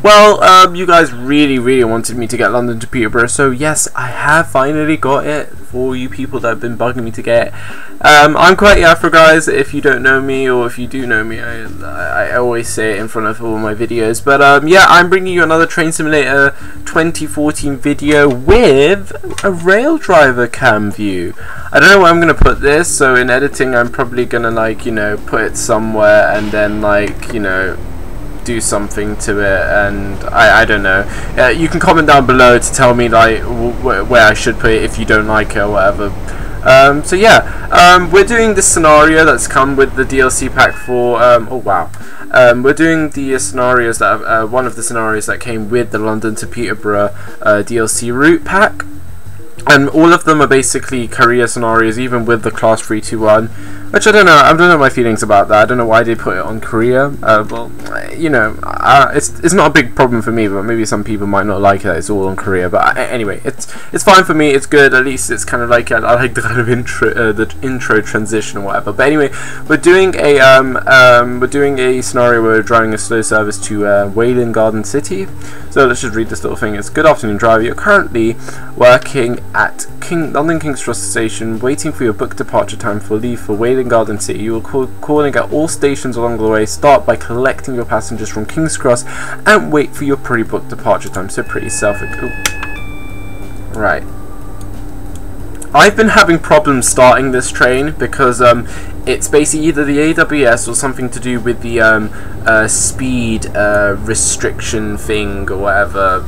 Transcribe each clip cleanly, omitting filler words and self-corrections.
Well, you guys really wanted me to get London to Peterborough, so yes, I have finally got it for you people that have been bugging me to get. I'm Qwerty Afro, guys. If you don't know me, or if you do know me, I always say it in front of all my videos. But yeah, I'm bringing you another Train Simulator 2014 video with a RailDriver cam view. I don't know where I'm gonna put this, so in editing, I'm probably gonna put it somewhere and then do something to it, and I don't know. You can comment down below to tell me where I should put it if you don't like it or whatever. So yeah, we're doing this scenario that's come with the DLC pack for oh wow. We're doing the scenarios that one of the scenarios that came with the London to Peterborough DLC route pack, and all of them are basically career scenarios, even with the class 321. Which I don't know my feelings about that. I don't know why they put it on Korea. Well, it's not a big problem for me, but maybe some people might not like it. It's all on Korea, but anyway, it's fine for me. It's good. At least it's kind of like I like the kind of intro transition or whatever. But anyway, we're doing a scenario where we're driving a slow service to Welwym Garden City. So let's just read this little thing. It's good afternoon, driver. You're currently working at London King's Cross Station, waiting for your booked departure time for leave for Welwym Garden City. You will calling at all stations along the way. Start by collecting your passengers from King's Cross and wait for your pre-booked departure time. So pretty right. I've been having problems starting this train because it's basically either the AWS or something to do with the speed restriction thing or whatever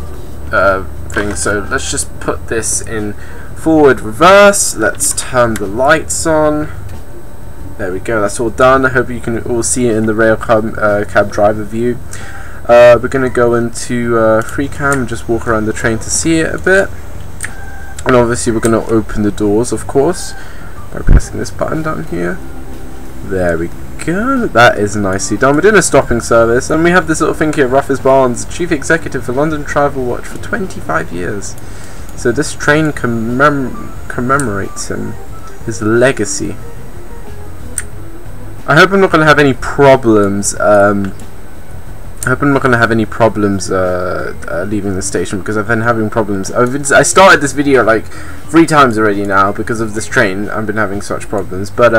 thing. So let's just put this in forward reverse. Let's turn the lights on. There we go, that's all done. I hope you can all see it in the rail cab driver view. We're going to go into free cam and just walk around the train to see it a bit. And obviously we're going to open the doors, of course, by pressing this button down here. There we go, that is nicely done. We're doing a stopping service, and we have this little thing here, Ruffus Barnes, Chief Executive for London Travel Watch for 25 years. So this train commemorates him, his legacy. I hope I'm not going to have any problems. Leaving the station, because I've been having problems. I started this video like 3 times already now because of this train. I've been having such problems, but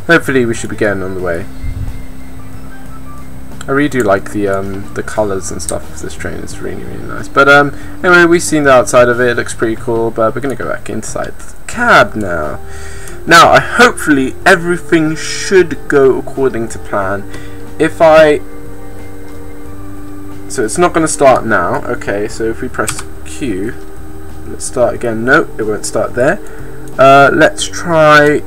hopefully we should be getting on the way. I really do like the colours and stuff of this train. It's really nice. But anyway, we've seen the outside of it. It looks pretty cool. But we're gonna go back inside the cab now. Now, hopefully everything should go according to plan. So it's not going to start now. Okay, so if we press Q, let's start again. Nope, it won't start there. Let's try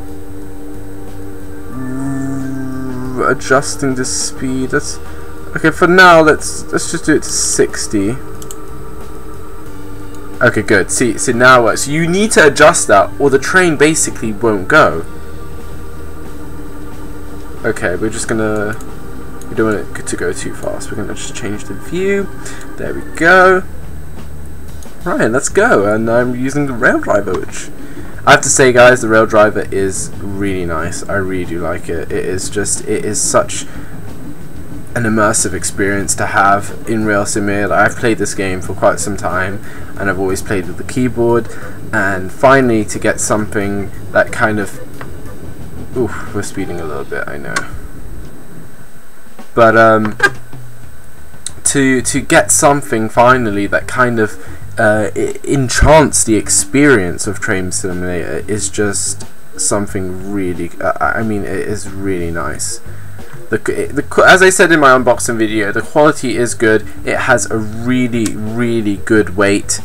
adjusting the speed. Okay, for now, let's just do it to 60. Okay, good. See now it works. So you need to adjust that, or the train basically won't go. Okay, we don't want it to go too fast. We're gonna just change the view. There we go. Right, let's go. And I'm using the RailDriver, which I have to say, guys, the RailDriver is really nice. I really do like it. It is such an immersive experience to have in Rail Simulator. I've played this game for quite some time, and I've always played with the keyboard, and finally to get something that kind of... Oof, we're speeding a little bit, I know. But to get something finally that kind of enchants the experience of Train Simulator is just something really... I mean, it is really nice. As I said in my unboxing video, the quality is good. It has a really good weight,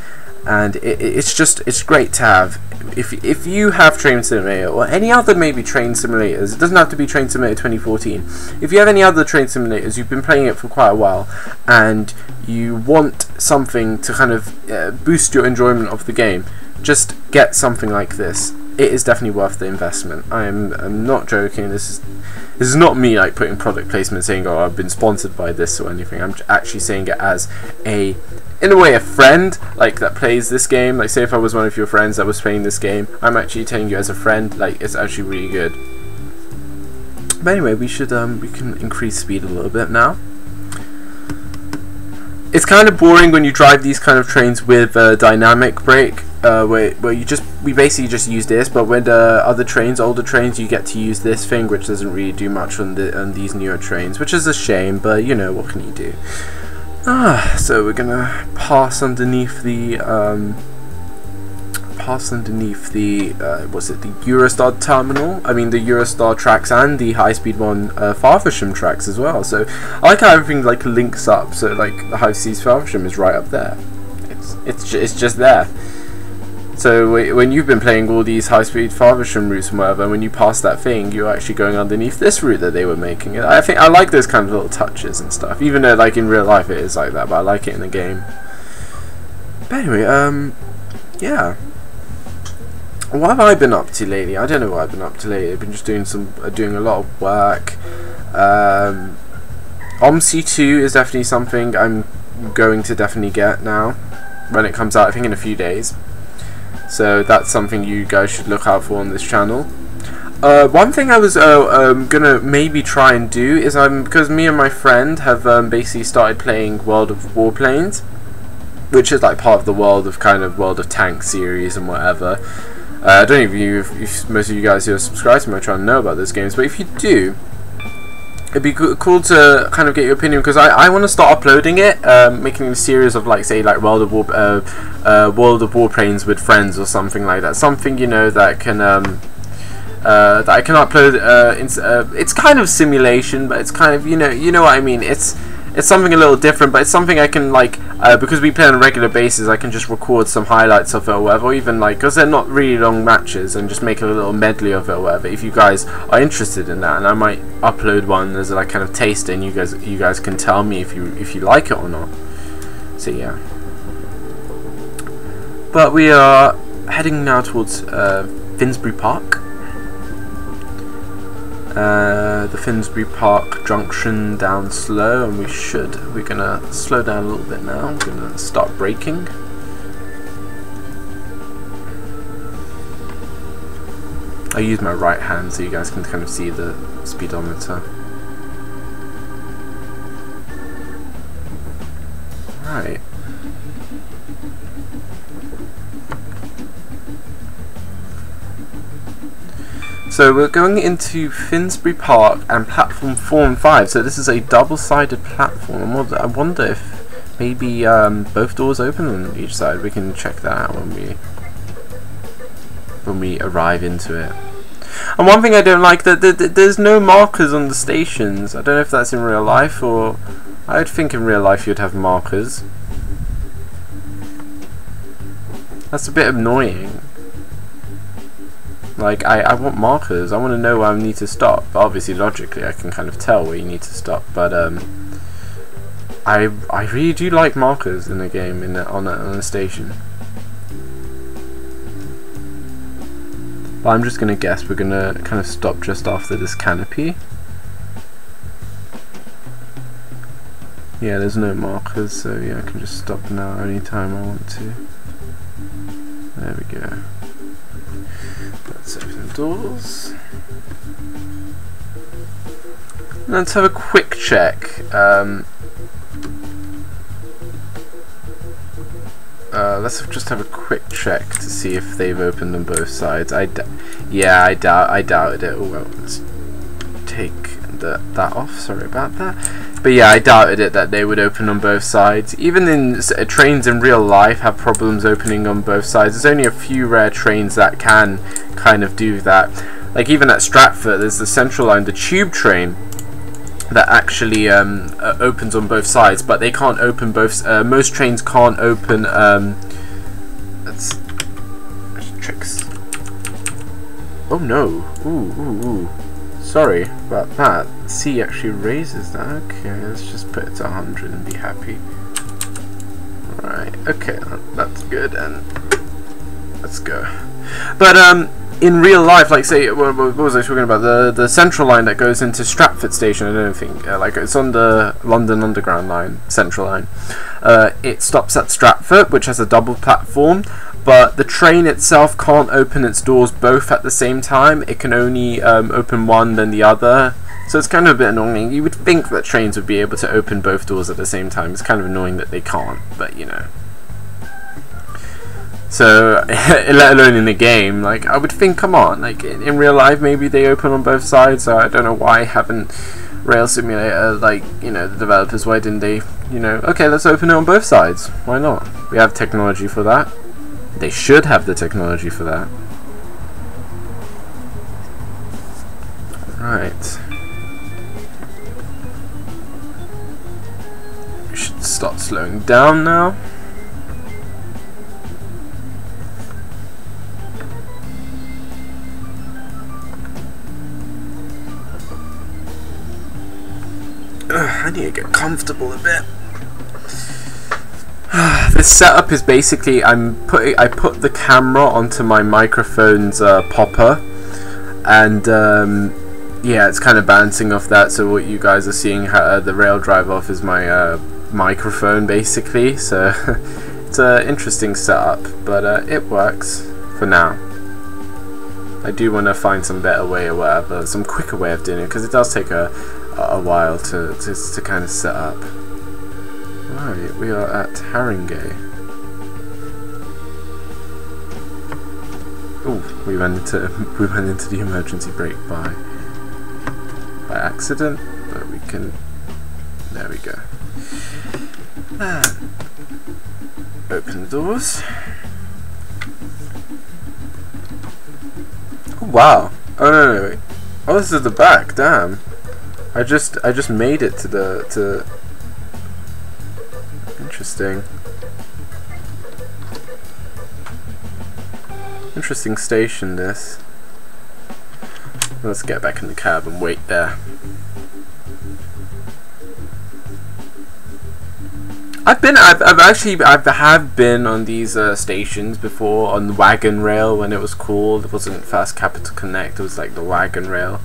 and it's great to have. If you have Train Simulator or any other maybe train simulators, it doesn't have to be Train Simulator 2014. If you have any other train simulators, you've been playing it for quite a while, and you want something to kind of boost your enjoyment of the game, just get something like this. It is definitely worth the investment. I'm not joking. This is not me like putting product placement saying, oh, I've been sponsored by this or anything. I'm actually saying it as in a way, a friend like that plays this game. Like, say if I was one of your friends that was playing this game, I'm actually telling you as a friend, like, it's actually really good. But anyway, we can increase speed a little bit now. it's kind of boring when you drive these kind of trains with dynamic brake, where we basically just use this, but with other trains, older trains, you get to use this thing, which doesn't really do much on these newer trains, which is a shame, but you know, what can you do? So we're gonna pass underneath the was it the Eurostar terminal? I mean the Eurostar tracks and the high-speed one Faversham tracks as well. So I like how everything like links up. So like the high-speed Faversham is right up there. It's just there. So when you've been playing all these high-speed Faversham routes and whatever, when you pass that thing, you're actually going underneath this route that they were making. I think I like those kind of little touches and stuff. Even though like in real life it is like that, but I like it in the game. But anyway, yeah. What have I been up to lately? I don't know what I've been up to lately. I've been just doing a lot of work. OMSI 2 is definitely something I'm going to definitely get now when it comes out. I think in a few days. So that's something you guys should look out for on this channel. One thing I was gonna maybe try and do is because me and my friend have basically started playing World of Warplanes, which is like part of the World of Tanks series and whatever. I don't know if most of you guys who are subscribed to my channel know about those games, but if you do, it'd be cool to kind of get your opinion, because I want to start uploading it, making a series of like, say, like World of Warplanes with friends or something like that. Something, you know, that can that I can upload. It's kind of simulation, but it's kind of, you know what I mean. It's something a little different, but it's something I can like, because we play on a regular basis, I can just record some highlights of it or whatever, or even like, because they're not really long matches, and just make a little medley of it or whatever, if you guys are interested in that. And I might upload one as a like kind of taster, and you guys can tell me if you like it or not. So yeah. But we are heading now towards Finsbury Park. The Finsbury Park junction down slow, and we're gonna slow down a little bit now. I'm gonna start braking. I use my right hand so you guys can kind of see the speedometer. Right. So we're going into Finsbury Park and platform 4 and 5. So this is a double-sided platform. I wonder if maybe both doors open on each side. We can check that out when we arrive into it. And one thing I don't like, that there's no markers on the stations. I don't know if that's in real life, or I would think in real life you'd have markers. That's a bit annoying. Like, I want markers. I want to know where I need to stop. But obviously, logically, I can kind of tell where you need to stop. But I really do like markers in a game, on a station. But I'm just gonna guess we're gonna kind of stop just after this canopy. Yeah, there's no markers, so yeah, I can just stop now anytime I want to. There we go. Let's open the doors. Let's have a quick check. Let's just have a quick check to see if they've opened on both sides. Yeah, I doubted it. Oh well, let's take that off. Sorry about that. But yeah, I doubted it that they would open on both sides. Even in trains in real life have problems opening on both sides. There's only a few rare trains that can kind of do that. Like even at Stratford, there's the Central Line, the tube train, that actually opens on both sides, but they can't open both. Most trains can't open. That's tricks. Oh no! Ooh. Sorry about that. C actually raises that. Okay, let's just put it to 100 and be happy. Right. Okay, that's good. And let's go. But in real life, like say, what was I talking about? The Central Line that goes into Stratford Station. I don't think like it's on the London Underground line, Central Line. It stops at Stratford, which has a double platform. But the train itself can't open its doors both at the same time. It can only open one, then the other. So it's kind of a bit annoying. You would think that trains would be able to open both doors at the same time. It's kind of annoying that they can't, but you know. So, let alone in the game, like, I would think, come on, like, in real life, maybe they open on both sides, so I don't know why haven't Rail Simulator, like, you know, the developers, why didn't they, you know, okay, let's open it on both sides, why not? We have technology for that. They should have the technology for that. Right. We should start slowing down now. I need to get comfortable a bit. This setup is basically I put the camera onto my microphone's popper, and yeah, it's kind of bouncing off that. So what you guys are seeing, the RailDriver off, is my microphone basically. So it's an interesting setup, but it works for now. I do want to find some better way or whatever, some quicker way of doing it, because it does take a while to kind of set up. Right, we are at Harringay. Oh, we went into the emergency brake by accident, but we can. There we go. Open the doors. Oh wow! Oh no, wait. Oh, this is the back. Damn. I just made it to interesting. Interesting station this. Let's get back in the cab and wait there. I've been on these stations before, on the wagon rail when it was called. It wasn't Fast Capital Connect, it was like the wagon rail.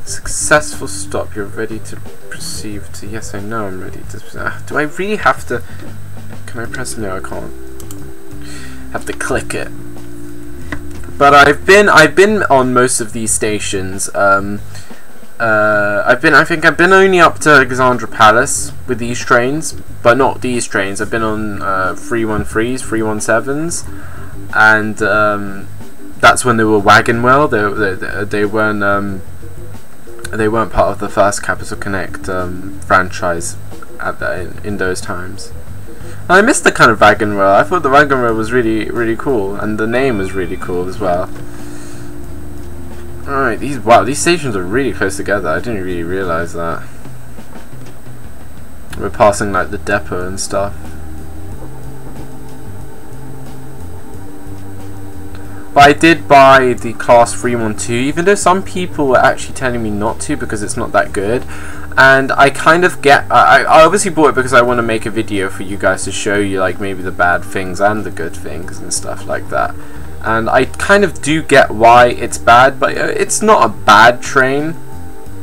Successful stop, you're ready to proceed to. Yes, I know I'm ready to. Do I really have to? Can I press no? I can't. Have to click it. But I've been on most of these stations. I think I've been only up to Alexandra Palace with these trains, but not these trains. I've been on 313s, 317s, and that's when they were wagon rail. They weren't part of the Fast Capital Connect franchise in those times. And I missed the kind of wagon rail. I thought the wagon rail was really cool, and the name was really cool as well. Alright, these stations are really close together. I didn't really realise that. We're passing like the depot and stuff. But I did buy the Class 312, even though some people were actually telling me not to because it's not that good. And I kind of get, I obviously bought it because I want to make a video for you guys to show you like maybe the bad things and the good things and stuff like that. And I kind of do get why it's bad, but it's not a bad train.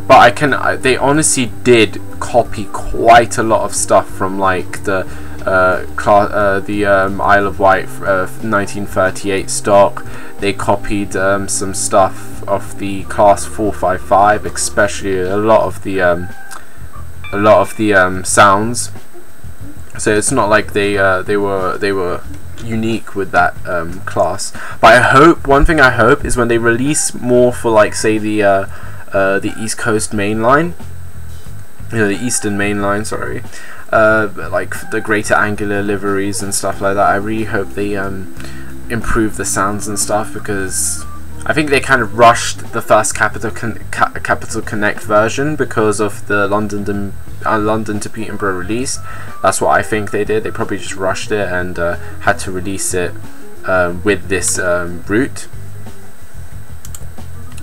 But they honestly did copy quite a lot of stuff from like the Isle of Wight 1938 stock. They copied some stuff of the Class 455, especially a lot of the sounds. So it's not like they were unique with that class. But I hope, one thing I hope is when they release more for like say the East Coast Main Line, you know, the Eastern Main Line, sorry, like the greater angular liveries and stuff like that. I really hope they improve the sounds and stuff, because I think they kind of rushed the first Capital Connect version because of the London to Peterborough release. That's what I think they did. They probably just rushed it and had to release it with this route.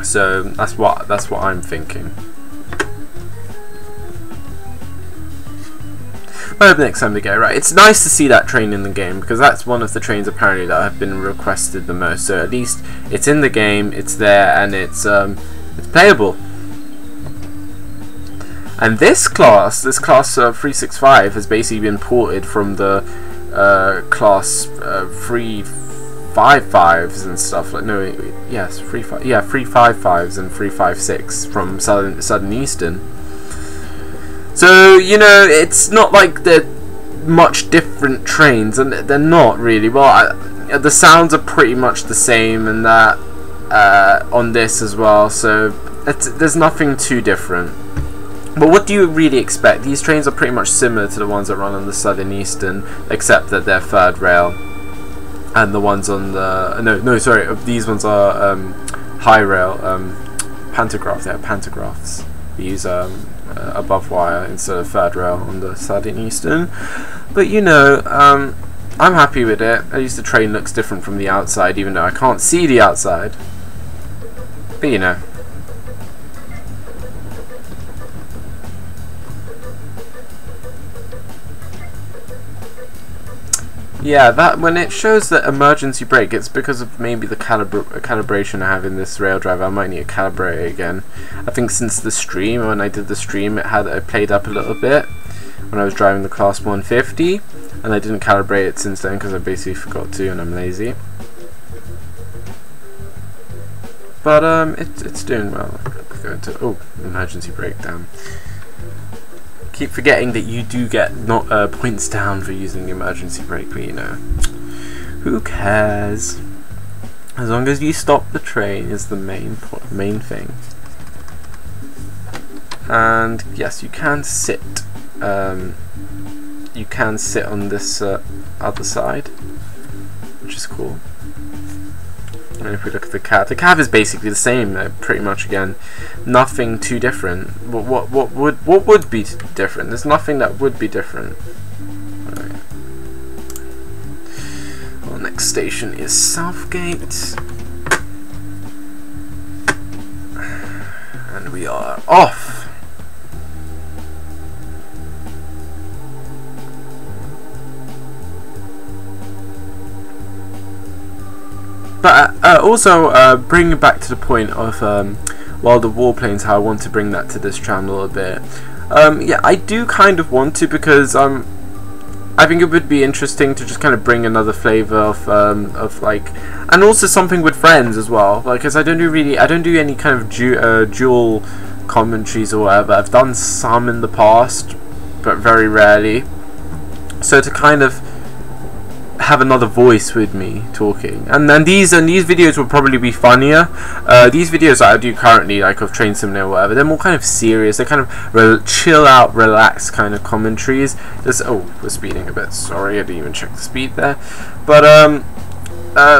So that's what I'm thinking. I hope next time they get it right. It's nice to see that train in the game, because that's one of the trains apparently that have been requested the most. So at least it's in the game, it's there, and it's playable. And this class 365 has basically been ported from the class 3 355s and stuff like yes 355s and 356 from Southern Eastern. So you know, it's not like they're much different trains, and they're not really. Well, the sounds are pretty much the same, and that on this as well. So there's nothing too different. But what do you really expect? These trains are pretty much similar to the ones that run on the Southern Eastern, except that they're third rail, and the ones on the sorry, these ones are high rail, pantograph. They're pantographs. We use above wire instead of third rail on the Southern Eastern. But you know, I'm happy with it. At least the train looks different from the outside, even though I can't see the outside. But you know. Yeah, that when it shows that emergency brake, it's because of maybe the calibration I have in this RailDriver. I might need to calibrate it again. I think since the stream, when I did the stream, it played up a little bit when I was driving the Class 150, and I didn't calibrate it since then because I basically forgot to, and I'm lazy. But it's doing well. Going to emergency brake down. Keep forgetting that you do get points down for using the emergency brake, but you know, who cares? As long as you stop the train is the main thing. And yes, you can sit. You can sit on this other side, which is cool. And if we look at the cab is basically the same, pretty much. Again, nothing too different. What would be different? There's nothing that would be different. Right. Well, next station is Southgate, and we are off. But also bringing it back to the point of World of Warplanes, how I want to bring that to this channel a bit. Yeah, I do kind of want to, because I think it would be interesting to just kind of bring another flavour of like, and also something with friends as well. Like, because I don't do any kind of dual commentaries or whatever. I've done some in the past, but very rarely. So to kind of have another voice with me talking, and then these videos will probably be funnier. These videos that I do currently, like of Train Simulator or whatever, they're more kind of serious. They're kind of chill out, relaxed kind of commentaries. We're speeding a bit. Sorry, I didn't even check the speed there. But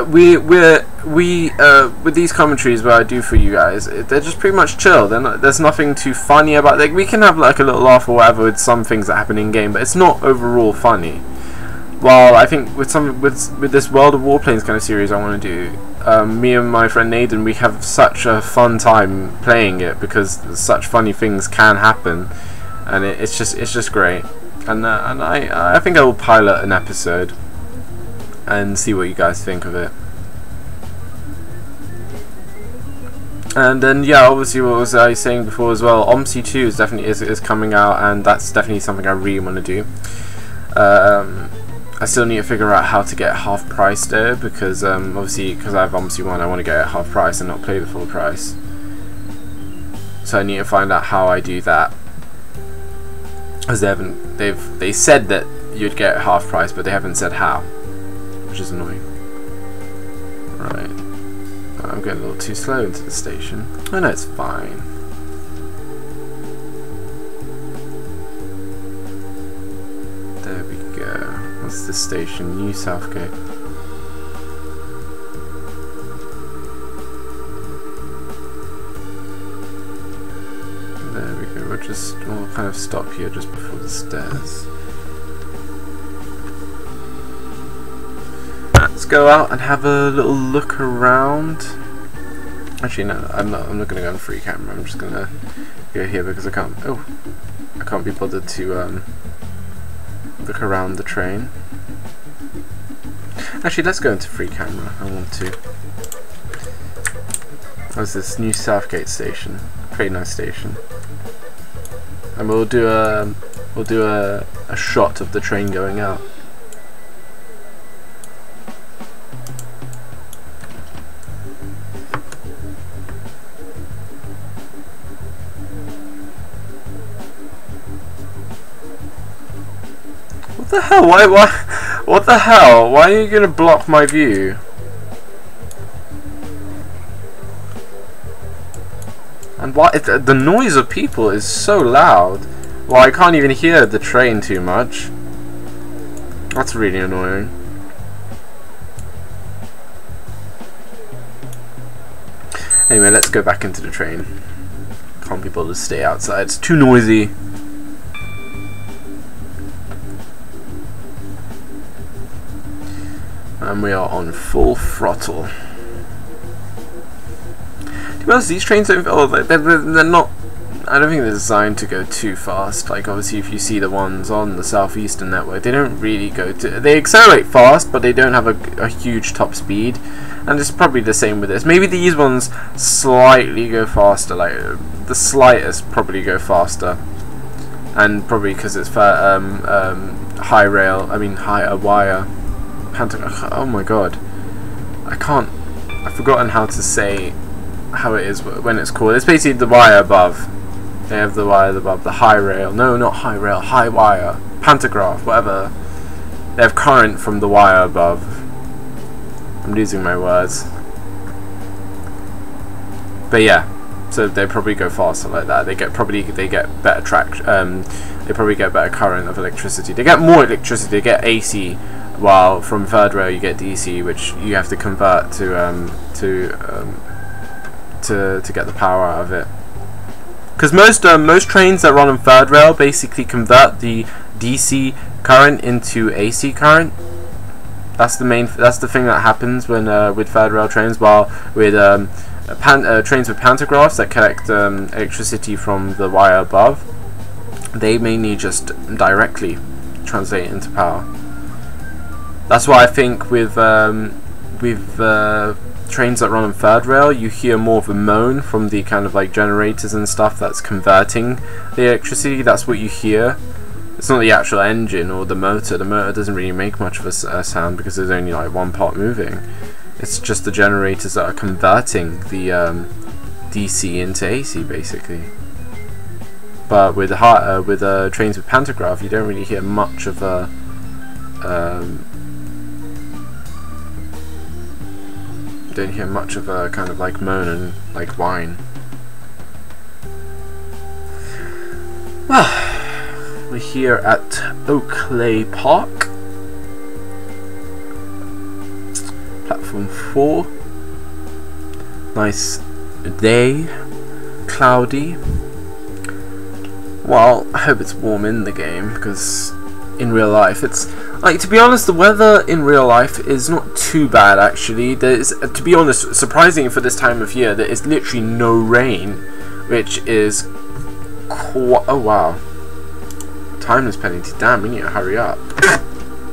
with these commentaries where I do for you guys, they're just pretty much chill. There's nothing too funny about. Like, we can have like a little laugh or whatever with some things that happen in game, but it's not overall funny. Well, I think with this World of Warplanes kind of series I want to do, me and my friend Nathan, we have such a fun time playing it, because such funny things can happen, and it's just great. And I think I will pilot an episode and see what you guys think of it. And then yeah, obviously, what was I saying before as well? OMSI 2 is definitely is coming out, and that's definitely something I really want to do. I still need to figure out how to get half price though, because obviously, because I have OMSI 1, I want to get it half price and not play the full price. So I need to find out how I do that, because they said that you'd get half price, but they haven't said how, which is annoying. Right, I'm getting a little too slow into the station. Oh no, it's fine. There we go. What's this station? New Southgate. There we go. We'll kind of stop here just before the stairs. Let's go out and have a little look around. Actually, no, I'm not going to go on free camera. I'm just going to go here because I can't be bothered to look around the train. Actually, let's go into free camera. I want to. What's this? New Southgate station. Pretty nice station. And we'll do a shot of the train going out. hell? Why? What the hell? Why are you gonna block my view? And why? The noise of people is so loud. Well, I can't even hear the train too much. That's really annoying. Anyway, let's go back into the train. Can't be bothered to stay outside. It's too noisy. And we are on full throttle. To be honest, these trains don't. Oh, they're not. I don't think they're designed to go too fast. Like, obviously, if you see the ones on the Southeastern network, they don't really go to. They accelerate fast, but they don't have a huge top speed. And it's probably the same with this. Maybe these ones slightly go faster. Like the slightest probably go faster, and probably because it's high rail. I mean, higher wire. Oh my god, I've forgotten how to say how it is when it's called. It's basically the wire above. They have the wire above, the high rail. No, not high rail, high wire. Pantograph, whatever. They have current from the wire above. I'm losing my words. But yeah, so they probably go faster like that. They get better traction. They probably get better current of electricity. They get more electricity. They get AC. While from third rail you get DC, which you have to convert to get the power out of it. Because most trains that run on third rail basically convert the DC current into AC current. That's the thing that happens when with third rail trains. While with trains with pantographs that collect electricity from the wire above, they mainly just directly translate into power. That's why I think with trains that run on third rail, you hear more of a moan from the kind of like generators and stuff that's converting the electricity. That's what you hear. It's not the actual engine or the motor. The motor doesn't really make much of a sound because there's only like one part moving. It's just the generators that are converting the DC into AC basically. But with trains with pantograph, you don't really hear much of a kind of like moan and like whine. Well, we're here at Oakley Park, platform 4. Nice day, cloudy. Well, I hope it's warm in the game, because in real life it's like, to be honest, the weather in real life is not too bad actually. There's, to be honest, surprising for this time of year, there is literally no rain, which is oh wow, time is penalty. Damn, we need to hurry up.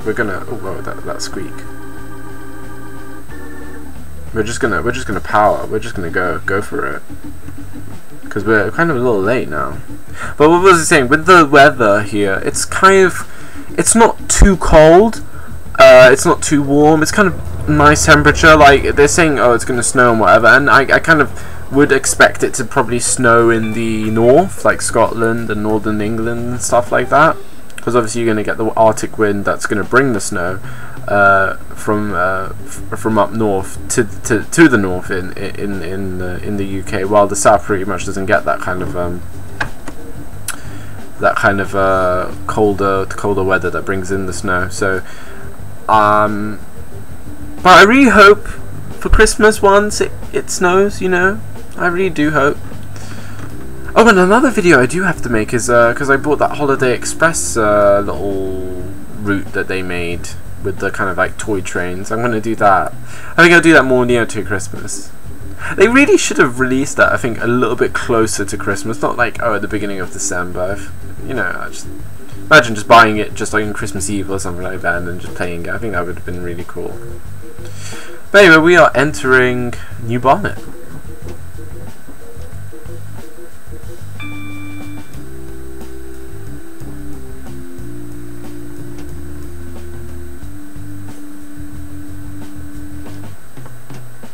We're gonna, oh wow, that squeak. We're just gonna power. We're just gonna go for it, because we're kind of a little late now. But what was I saying? With the weather here, it's kind of, it's not too cold, it's not too warm, it's kind of nice temperature. Like, they're saying, oh, it's going to snow and whatever, and I kind of would expect it to probably snow in the north, like Scotland and northern England and stuff like that, because obviously you're going to get the Arctic wind that's going to bring the snow from up north to the north in the UK, while the south pretty much doesn't get that kind of colder weather that brings in the snow. So but I really hope for Christmas once it snows, you know. I really do hope. Oh, and another video I do have to make is because I bought that Holiday Express little route that they made with the kind of like toy trains. I'm going to do that. I think I'll do that more near to Christmas. They really should have released that, I think, a little bit closer to Christmas, not like, oh, at the beginning of December. You know, I just imagine just buying it just like on Christmas Eve or something like that and then just playing it. I think that would have been really cool. But anyway, we are entering New Barnet.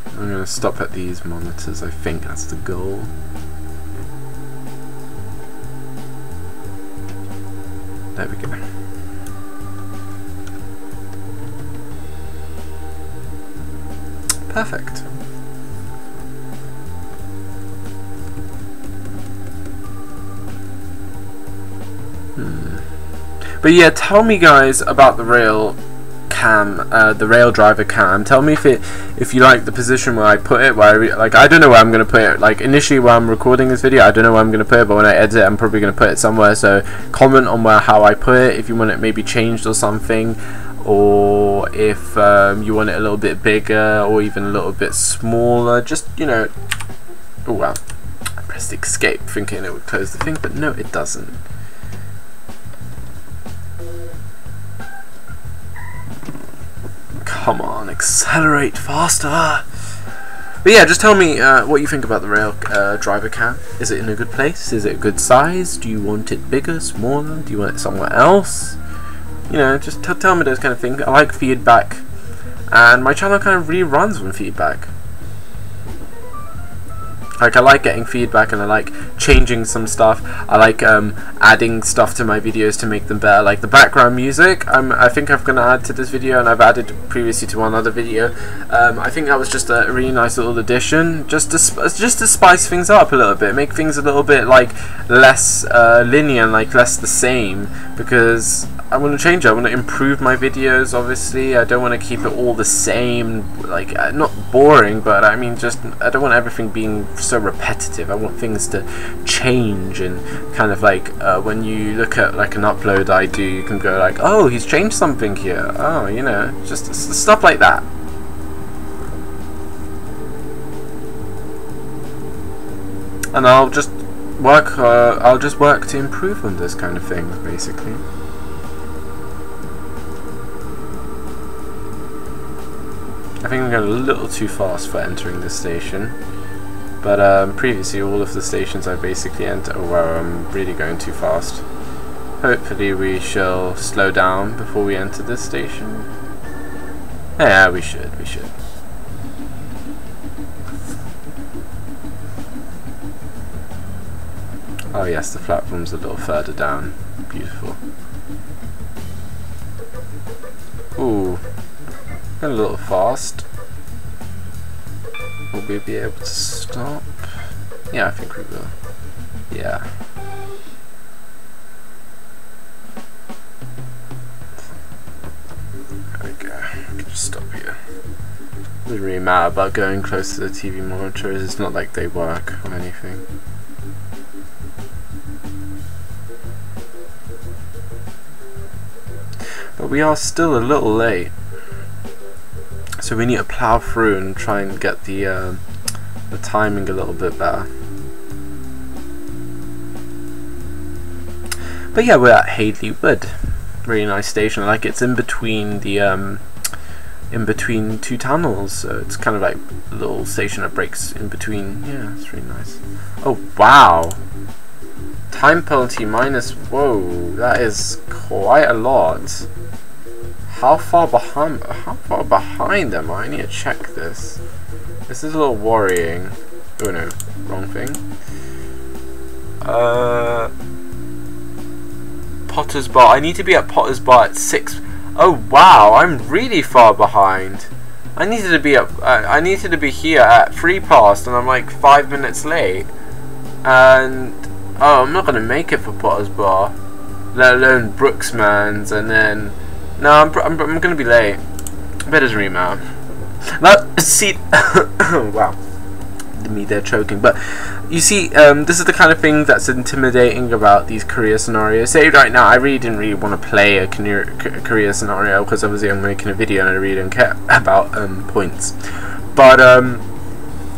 I'm going to stop at these monitors. I think that's the goal. There we go. Perfect. But yeah, tell me guys about the rail cam, the RailDriver cam. Tell me if you like the position where I put it. Where I don't know where I'm gonna put it. Like initially, while I'm recording this video, I don't know where I'm gonna put it. But when I edit it, I'm probably gonna put it somewhere. So comment on how I put it. If you want it maybe changed or something, or if you want it a little bit bigger or even a little bit smaller. Just, you know. Oh wow! I pressed escape thinking it would close the thing, but no, it doesn't. Come on, accelerate faster! But yeah, just tell me what you think about the RailDriver cam. Is it in a good place? Is it a good size? Do you want it bigger, smaller? Do you want it somewhere else? You know, just tell me those kind of things. I like feedback, and my channel kind of really runs on feedback. Like, I like getting feedback, and I like changing some stuff. I like adding stuff to my videos to make them better. Like the background music, I think I'm going to add to this video, and I've added previously to one other video. I think that was just a really nice little addition, just to spice things up a little bit, make things a little bit like less linear, and like less the same, because I want to change it. I want to improve my videos, obviously. I don't want to keep it all the same, like, not boring, but I mean, just, I don't want everything being so repetitive. I want things to change, and kind of like, when you look at like an upload I do, you can go like, oh, he's changed something here. Oh, you know, just stuff like that. And I'll just work to improve on this kind of thing, basically. I think I'm going a little too fast for entering this station, but previously all of the stations I basically enter, well, I'm really going too fast. Hopefully we shall slow down before we enter this station. Yeah, we should. Oh yes, the platform's a little further down. Beautiful. Ooh. A little fast. Will we be able to stop? Yeah, I think we will. Yeah. There we go. We can just stop here. It doesn't really matter about going close to the TV monitors. It's not like they work or anything. But we are still a little late. So we need to plow through and try and get the timing a little bit better. But yeah, we're at Harringay Wood. Really nice station. Like, it's in between the in between two tunnels, so it's kind of like a little station that breaks in between. Yeah, it's really nice. Oh wow! Time penalty minus. Whoa, that is quite a lot. How far behind am I? I need to check this. This is a little worrying. Oh no, wrong thing. Potter's Bar. I need to be at Potter's Bar at 6. Oh wow, I'm really far behind. I needed to be here at 3 past, and I'm like 5 minutes late. And oh, I'm not gonna make it for Potter's Bar, let alone Brooksman's, and then. No, I'm gonna be late. But it doesn't really matter. But see, wow, me there choking. But you see, this is the kind of thing that's intimidating about these career scenarios. Say right now, I really didn't want to play a career scenario because obviously I'm making a video and I really don't care about points. But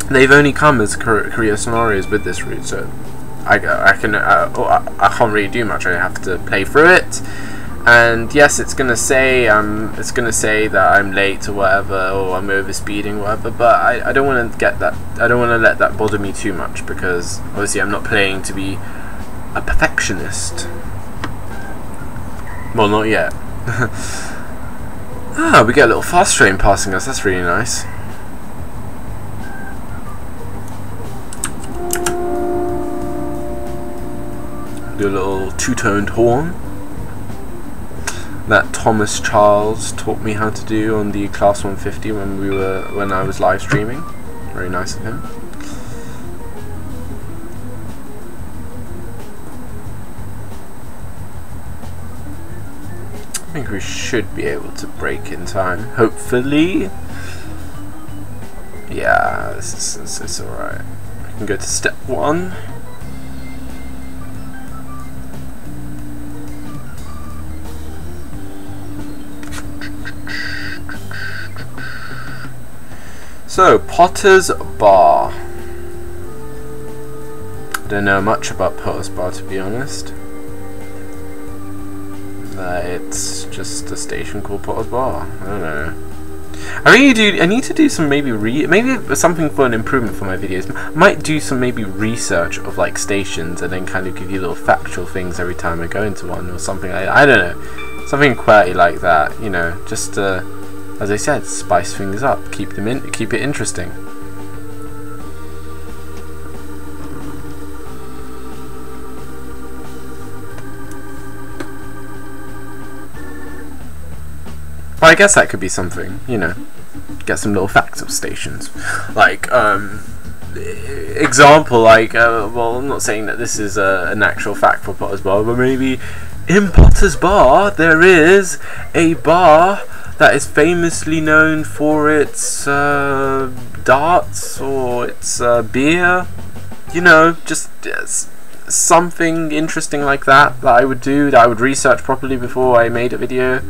they've only come as career scenarios with this route, so I can't really do much. I have to play through it. And yes, it's gonna say that I'm late or whatever, or I'm overspeeding or whatever, but I don't want to get that. I don't want to let that bother me too much, because obviously I'm not playing to be a perfectionist. Well, not yet. Ah, we get a little fast train passing us. That's really nice. Do a little two-toned horn. that Thomas Charles taught me how to do on the Class 150 when I was live streaming. Very nice of him. I think we should be able to brake in time, hopefully. Yeah, it's alright. We can go to step 1. So, Potter's Bar. I don't know much about Potter's Bar, to be honest. It's just a station called Potter's Bar. I don't know. I need to do some maybe something for an improvement for my videos. I might do some maybe research of like stations and then kind of give you little factual things every time I go into one or something. I don't know, something quirky like that. You know, just as I said, spice things up, keep it interesting. Well, I guess that could be something, you know, get some little facts of stations. Like, example, like, well, I'm not saying that this is an actual fact for Potter's Bar, but maybe in Potter's Bar there is a bar that is famously known for its darts or its beer. You know, just something interesting like that I would do, that I would research properly before I made a video.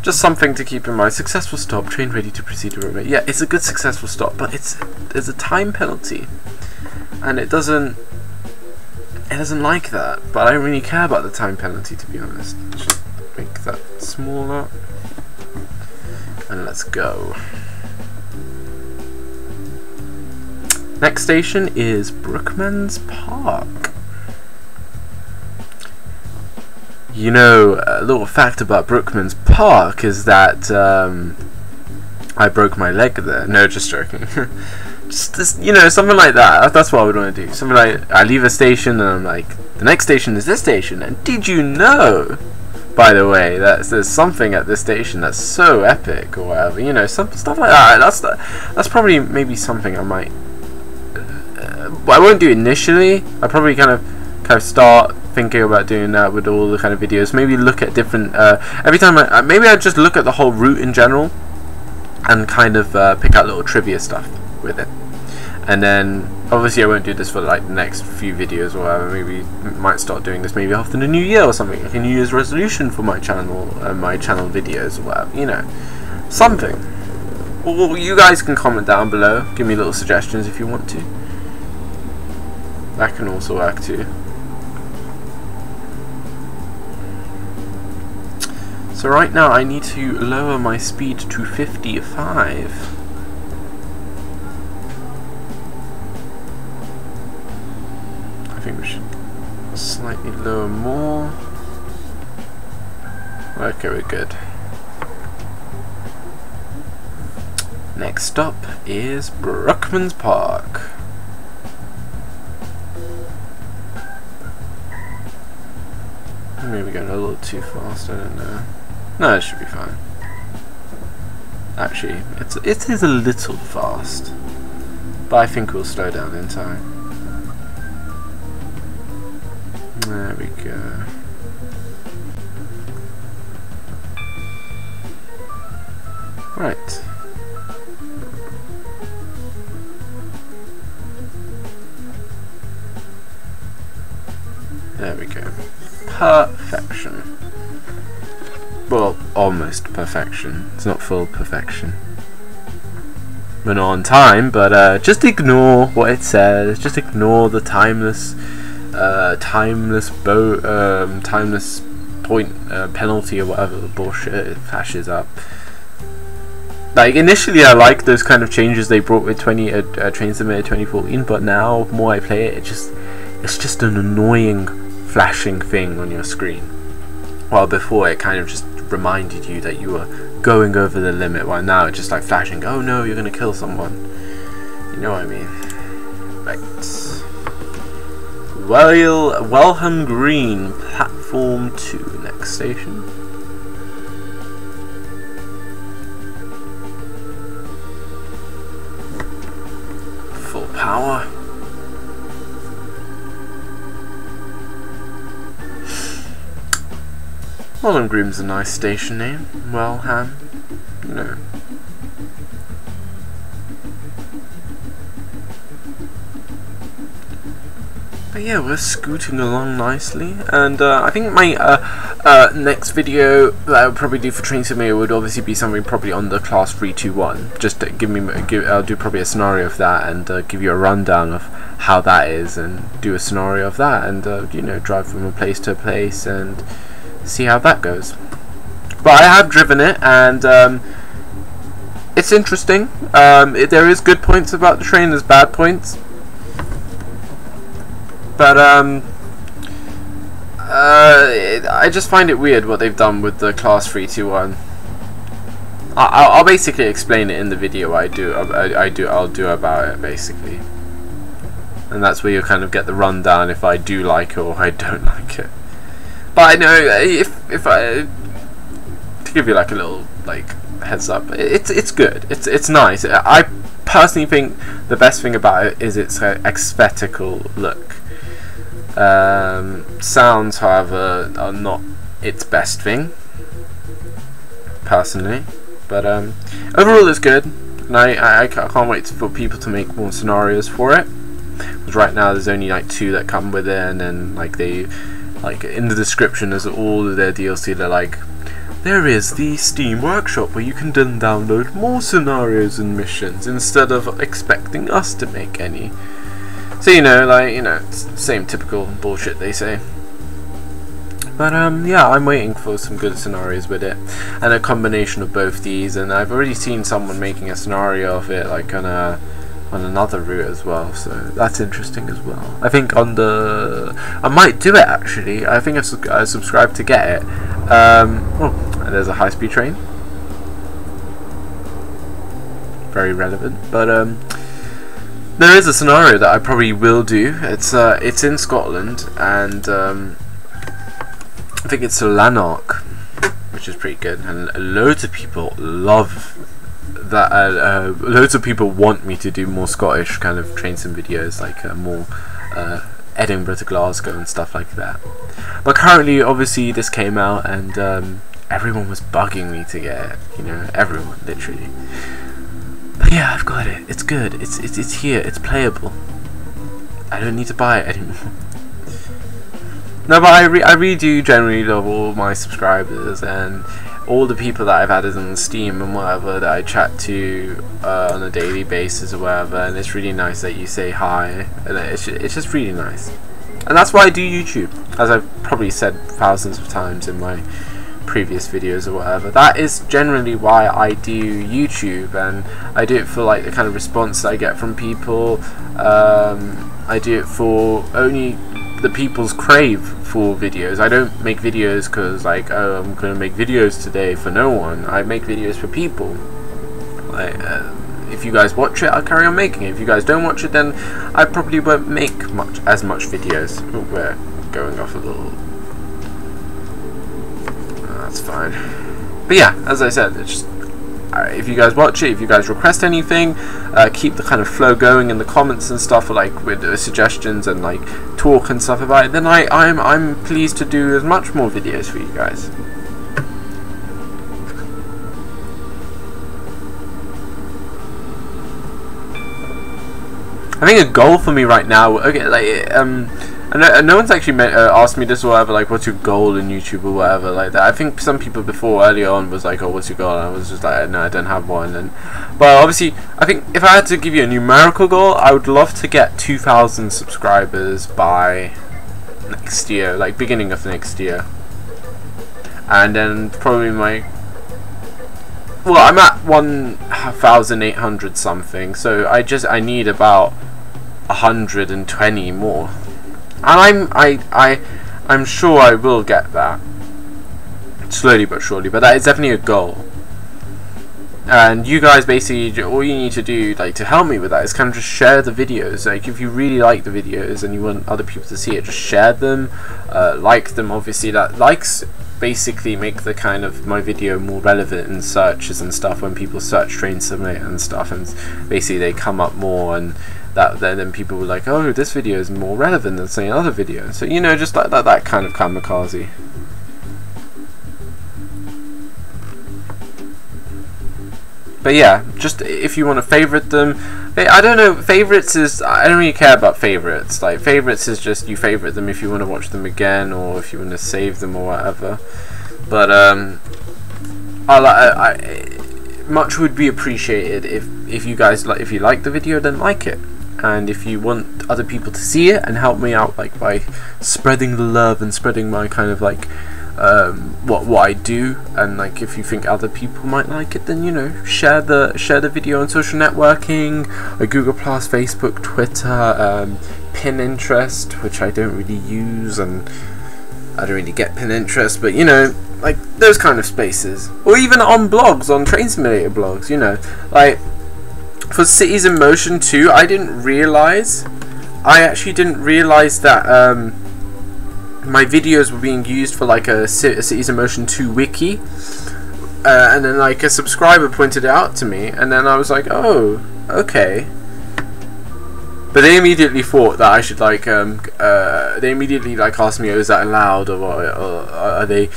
Just something to keep in mind. Successful stop, train ready to proceed to roadway. Yeah, it's a good successful stop, but there's a time penalty, and it doesn't like that. But I don't really care about the time penalty, to be honest. Just make that smaller, and let's go. Next station is Brookman's Park. You know, a little fact about Brookman's Park is that I broke my leg there. No, just joking. just you know, something like that. That's what I would want to do. Something like, I leave a station and I'm like, the next station is this station. And did you know, by the way, that there's something at this station that's so epic or whatever? You know, some stuff like that. That's probably maybe something I might. I won't do initially. I probably kind of start thinking about doing that with all the kind of videos. Maybe look at different every time maybe I just look at the whole route in general and kind of pick out little trivia stuff with it. And then obviously I won't do this for like the next few videos or whatever. Maybe might start doing this maybe after the new year or something, like a New Year's resolution for my channel videos or whatever, you know, something. Well, you guys can comment down below, give me little suggestions if you want to. That can also work too. So right now I need to lower my speed to 55. I think we should slightly lower more. Okay, we're good. Next stop is Brookman's Park. Maybe going a little too fast, I don't know. No, it should be fine. Actually, it is a little fast, but I think we'll slow down in time. There we go. Right. There we go. Perfection. Well, almost perfection. It's not full perfection. We're not on time, but just ignore what it says. Just ignore the timeless point penalty or whatever the bullshit it flashes up. Like initially, I liked those kind of changes they brought with Train Simulator 2014, but now the more I play it, it's just an annoying flashing thing on your screen. While before it kind of just reminded you that you were going over the limit, while now it's just like flashing, oh no, you're gonna kill someone. You know what I mean? Right. Welwyn Green, platform 2, next station. power. Welwyn Groom's a nice station name. Welham, you know. But yeah, we're scooting along nicely, and I think my next video that I would probably do for Train Simulator would obviously be something probably on the class 321. Just to I'll do probably a scenario of that and give you a rundown of how that is, and do a scenario of that, and you know, drive from a place to a place and see how that goes. But I have driven it, and it's interesting. There is good points about the train, there's bad points. But I just find it weird what they've done with the class 321. I'll basically explain it in the video I'll do about it, basically, and that's where you kind of get the rundown if I do like it or I don't like it. But I know if I to give you like a little like heads up, it's good. It's nice. I personally think the best thing about it is its aesthetical look. Sounds, however, are not its best thing, personally, but overall it's good, and I can't wait for people to make more scenarios for it, because right now there's only like 2 that come with it, and then like in the description there's all of their DLC. They're like, there is the Steam Workshop where you can then download more scenarios and missions instead of expecting us to make any. So you know, like, you know, it's the same typical bullshit they say. But yeah, I'm waiting for some good scenarios with it, and a combination of both these. And I've already seen someone making a scenario of it, like on another route as well. So that's interesting as well. I think I might do it actually. I think I subscribed to get it. Oh, and there's a high-speed train. Very relevant, but there is a scenario that I probably will do. It's in Scotland, and I think it's Lanark, which is pretty good, and loads of people love that. Loads of people want me to do more Scottish kind of train sim videos, like more Edinburgh to Glasgow and stuff like that. But currently, obviously, this came out, and everyone was bugging me to get it. You know, everyone, literally. But yeah, I've got it. It's good. It's here. It's playable. I don't need to buy it anymore. No, but I really do generally love all my subscribers and all the people that I've added on Steam and whatever that I chat to on a daily basis or whatever. And it's really nice that you say hi. And it's just really nice. And that's why I do YouTube, as I've probably said thousands of times in my previous videos or whatever. That is generally why I do YouTube, and I do it for like the kind of response that I get from people. I do it for only the people's crave for videos. I don't make videos because like, oh, I'm gonna make videos today for no one. I make videos for people. Like, if you guys watch it, I'll carry on making it. If you guys don't watch it, then I probably won't make as much videos. Oh, we're going off a little. That's fine. But yeah, as I said, it's just, if you guys watch it, if you guys request anything, keep the kind of flow going in the comments and stuff, like with suggestions and like talk and stuff about it, then I'm pleased to do as much more videos for you guys. I think a goal for me right now, okay, like no one's actually asked me this or whatever, like what's your goal in YouTube or whatever like that. I think some people before earlier on was like, oh, what's your goal? And I was just like, no, I don't have one. But obviously, I think if I had to give you a numerical goal, I would love to get 2,000 subscribers by next year, like beginning of next year. And then probably well, I'm at 1,800 something, so I need about 120 more. And I'm sure I will get that, slowly but surely, but that is definitely a goal. And you guys, basically, all you need to do, like, to help me with that is kind of just share the videos. Like, if you really like the videos and you want other people to see it, just share them, like them. Obviously, that likes basically make the kind of my video more relevant in searches and stuff when people search Train Simulator and stuff, and basically they come up more, and that then people were like, oh, this video is more relevant than say other videos. So you know, just like that kind of kamikaze. But yeah, just if you want to favorite them, I don't know, favorites is, I don't really care about favorites. Like, favorites is just you favorite them if you want to watch them again, or if you want to save them or whatever. But much would be appreciated if you guys if you like the video, then like it, and if you want other people to see it and help me out, like by spreading the love and spreading my kind of like what I do, and like if you think other people might like it, then you know, share the video on social networking, like Google Plus, Facebook, Twitter, Pinterest, which I don't really use, and I don't really get Pinterest, but you know, like those kind of spaces, or even on blogs, on Train Simulator blogs, you know, like for Cities in Motion 2, I actually didn't realize that my videos were being used for like a Cities in Motion 2 wiki, and then like a subscriber pointed it out to me, and then I was like, oh, okay. But they immediately thought that I should like they immediately like asked me, oh, is that allowed, or are they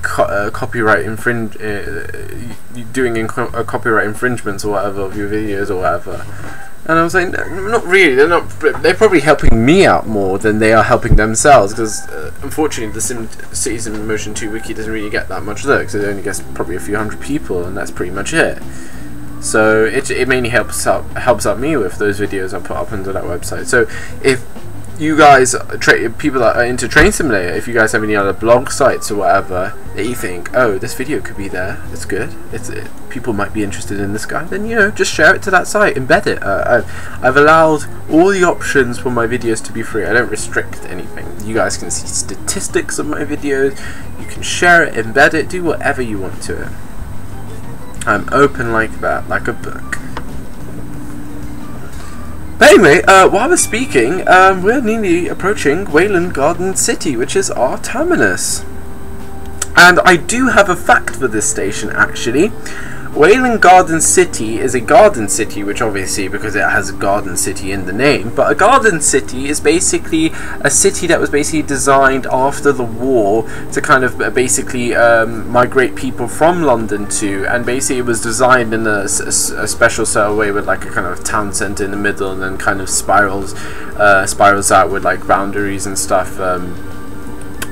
copyright doing copyright infringements or whatever of your videos or whatever. And I was like, no, not really. They're probably helping me out more than they are helping themselves, because unfortunately the Cities in Motion 2 wiki doesn't really get that much looks. It only gets probably a few hundred people, and that's pretty much it. So it mainly helps out me with those videos I put up onto that website. So if you guys, people that are into Train Simulator, if you guys have any other blog sites or whatever that you think, oh, this video could be there, it's good, people might be interested in this guy, then you know, just share it to that site, embed it. I've allowed all the options for my videos to be free. I don't restrict anything. You guys can see statistics of my videos, you can share it, embed it, do whatever you want to it. I'm open like that, like a book. But anyway, while we're speaking, we're nearly approaching Welwyn Garden City, which is our terminus. And I do have a fact for this station, actually. Welwyn Garden City is a garden city, which obviously, because it has Garden City in the name, but a garden city is basically a city that was basically designed after the war to kind of basically migrate people from London to, and basically it was designed in a special sort of way with like a kind of town centre in the middle, and then kind of spirals out with like boundaries and stuff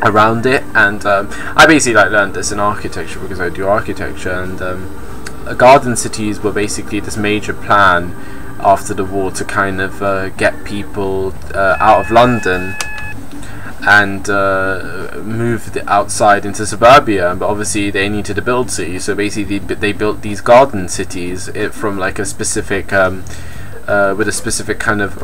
around it. And I basically like learned this in architecture because I do architecture, and garden cities were basically this major plan after the war to kind of get people out of London and move outside into suburbia. But obviously they needed to build cities, so basically they built these garden cities from like a specific with a specific kind of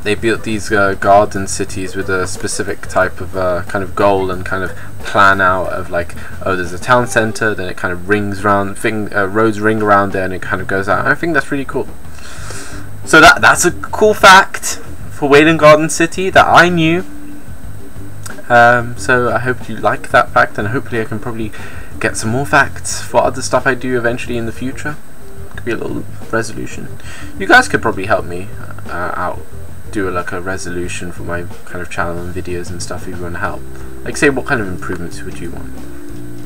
they built these garden cities with a specific type of kind of goal and kind of plan out of like, oh, there's a town centre, then it kind of rings around, roads ring around there, and it kind of goes out. And I think that's really cool. So that's a cool fact for Welwyn Garden City that I knew. So I hope you like that fact, and hopefully I can probably get some more facts for other stuff I do eventually in the future. Could be a little resolution. You guys could probably help me out. Do like a resolution for my kind of channel and videos and stuff if you want to help. Like, say, what kind of improvements would you want?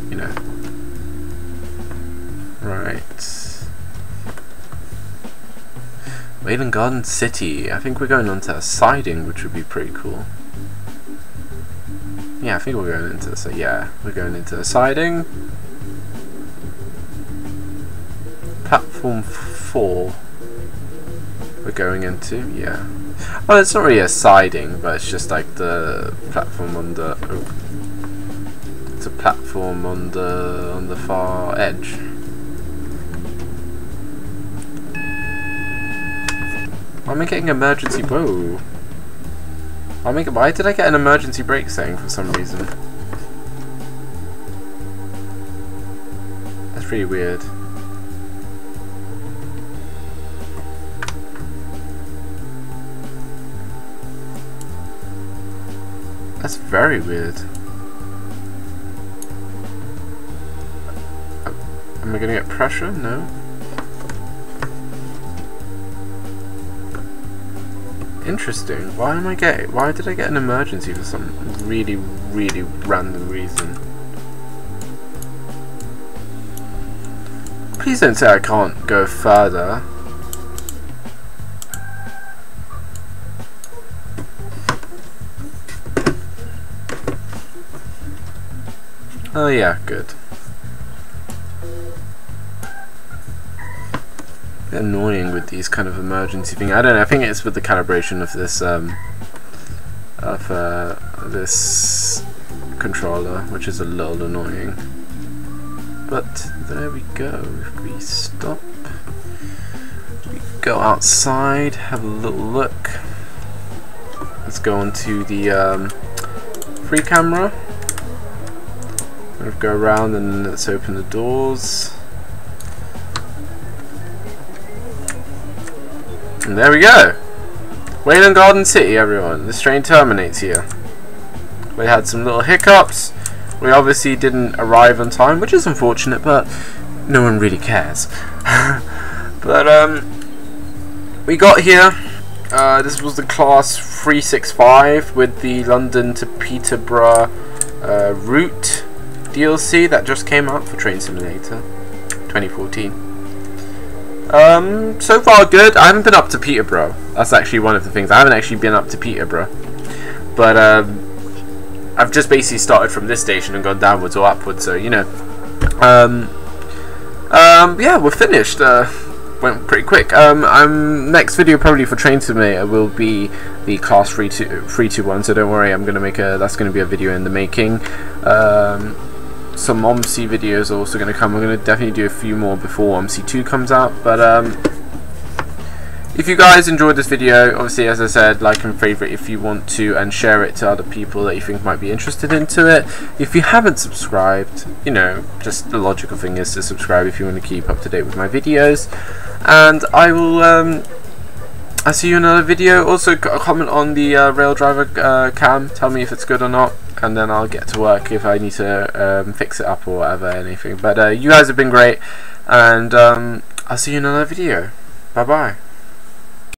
You know. Right. Welwyn Garden City. I think we're going on to a siding, which would be pretty cool. Yeah, I think we're going into this. Yeah, we're going into a siding. Platform 4. We're going into, yeah. Well, it's not really a siding, but it's just like the platform on the. Oh, it's a platform on the far edge. Why am I getting emergency? Whoa! Why did I get an emergency brake saying for some reason? That's really weird. That's very weird. Am I gonna get pressure? No. Interesting. Why did I get an emergency for some really random reason? Please don't say I can't go further. Oh yeah, good. Bit annoying with these kind of emergency things. I don't know. I think it's with the calibration of this controller, which is a little annoying. But there we go. If we stop, we go outside, have a little look. Let's go onto the free camera. Go around and let's open the doors. And there we go. Welwym Garden City, everyone. This train terminates here. We had some little hiccups. We obviously didn't arrive on time, which is unfortunate, but no one really cares. But we got here. This was the class 365 with the London to Peterborough route DLC that just came out for Train Simulator 2014. So far good. I haven't been up to Peterborough. That's actually one of the things. I haven't actually been up to Peterborough, but I've just basically started from this station and gone downwards or upwards. So you know, yeah, we're finished. Went pretty quick. Next video probably for Train Simulator will be the class 321. So don't worry, I'm gonna make that's gonna be a video in the making. Some OMSI videos are also going to come. I'm going to definitely do a few more before OMSI 2 comes out. But if you guys enjoyed this video, obviously, as I said, like and favorite if you want to, and share it to other people that you think might be interested into it. If you haven't subscribed, you know, just the logical thing is to subscribe if you want to keep up to date with my videos. And I will I'll see you in another video. Also comment on the RailDriver cam, tell me if it's good or not, and then I'll get to work if I need to fix it up or whatever, anything. But you guys have been great, and I'll see you in another video. Bye bye.